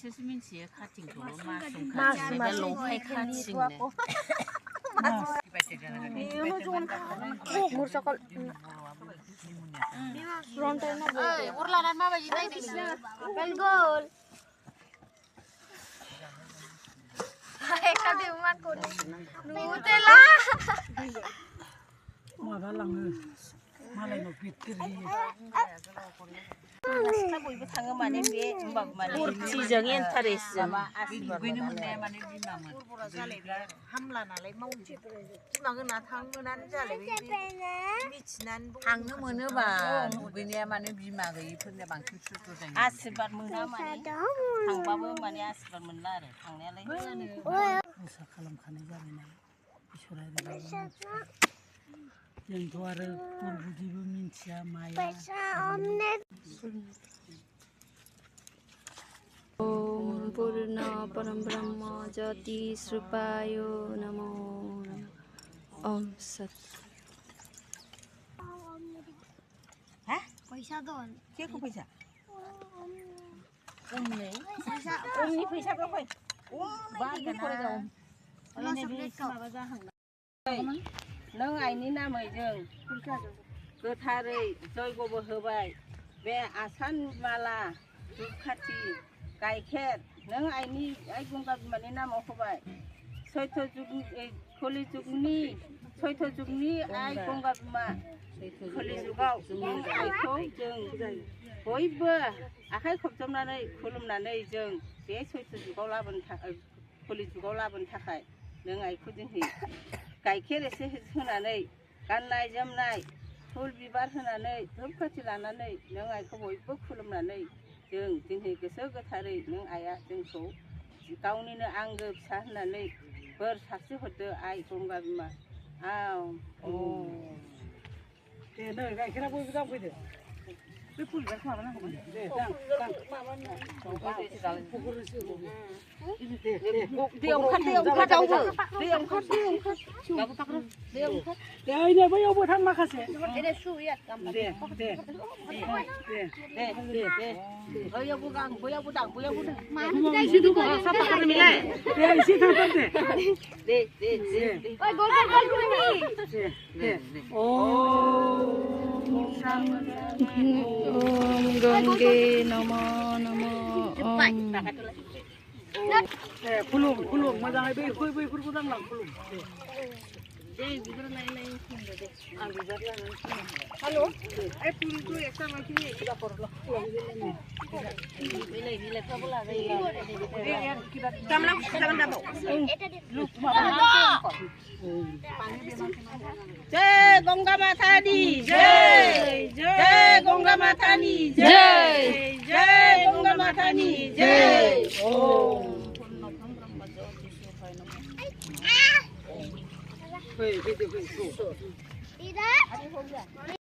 बिसोरसो मिन्थियो खाथिंखौल' मासुम लंफाय खाथिंनो अर लानानै माबायदि नायदों गल नुथेला माबा लाङो मालायनाव बेदफोर होयो बयबो थाङो माने बे होमबाबो माने फुरथिजों इन्टारेस्टजों दुगैनो मोननाया माने बिमामोन बर'फोरा जालायब्ला हामला नालाय मावनोसै बिमा गोना थांमोनानो जालायबाय मिथिनानै थांनो मोनोबा दुगैनाया माने बिमा गैयिफोरनिया बांसिन सुखु जायो आशीर्बाद मोना माने थांबाबो माने आशीर्बाद मोनला आरो थांनायालाय रसा खालामखानाय जाबायना इसोरा जोंथ' आरो गुरबुदिबो मिन्थिया माया ओम पूर्ण परम ब्रह्म ज्योति स्वरूपाय नमो नमः ओम सत पैसा दं केखौ फैसा ओमनि फैसाखौ फै नों आइनि नामै जों गोथारै जयग'बो होबाय बे आसान माला धुप खाथि गाइखेर नों आइनि आइ गंगा बिमानि नामाव होबाय सैथो जुगनि आइ गंगा बिमा कलि जुगाव आइखौ जों बयबो आखाइ खबजबनानै खुलुमनानै जों बे सैथो जुगाव लाबोनो थाखाय कलि जुगाव लाबोनो थाखाय नों आइखौ जोंनि गाइखेर एसे होनानै गाननाय जोमनाय फुल बिबार होनानै धुप खाथि लानानै नों आइखौ बयबो खुलुमनानै जों दिनै गोसो गोथारै नों आइया जोंखौ गावनिनो आंगो फिसा होननानै बोर सारस्रि हरदो आइ गंगा बिमा दे नै गाइखेरा बयबो दांफैदो बे फुल बिबारखौ माबानांगौमोन दे बैयावबो थां माखासे ओम गंगे नमो नमः खुलुम मोजाङै बैफोरखौ दांलां खुलुम हेलो এই পুরিটো একটা মাইখিনি কিবা করলো बिलाइफ्राबो लाजायो কামলা জাগান দাও जय गंगा माता दी जय जय गंगा माता दी जय जय गंगा माता दी जय ओम फै